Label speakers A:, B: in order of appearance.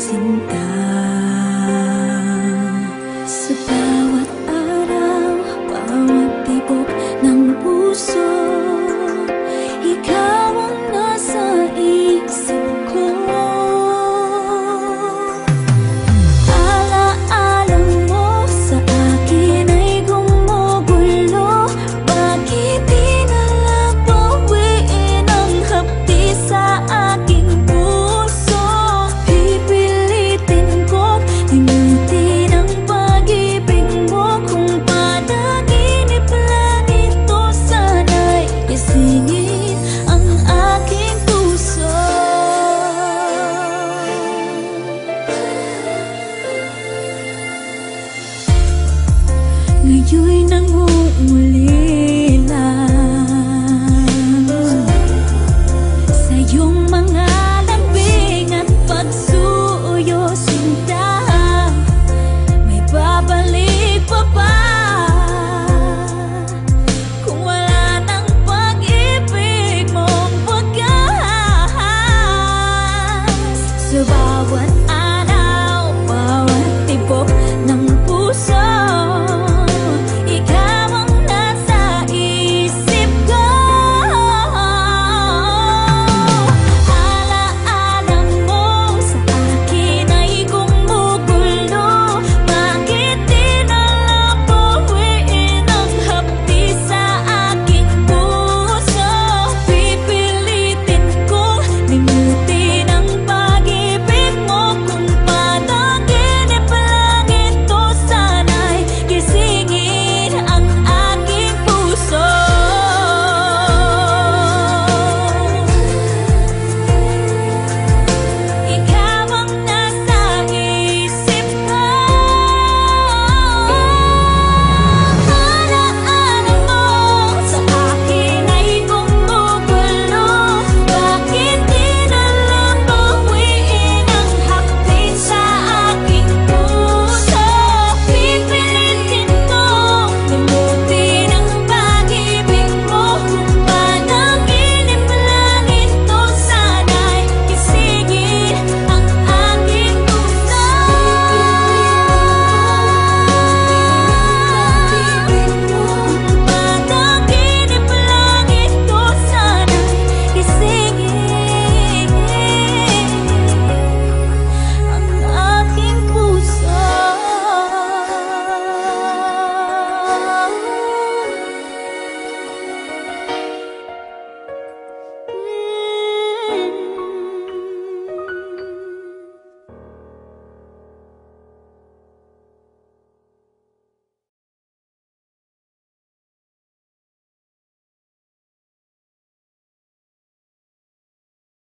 A: sinta. Sa bawat araw, bawat tibok ng puso, ikaw ang nasa isip ko. Alaala mo sa akin ay gumugulo. Bakit di na lang bawiin ang hapdi sa aking puso? Pipilitin ko't limutin ang pag-ibig mo. Kung panaginip lang ito, sana'y gisingin ang aking puso. Ngayon'y nangungulila sa iyong mga lambing at pagsuyo, sinta. May babalik pa ba kung wala ng pag-ibig mong wagas? Sa bawat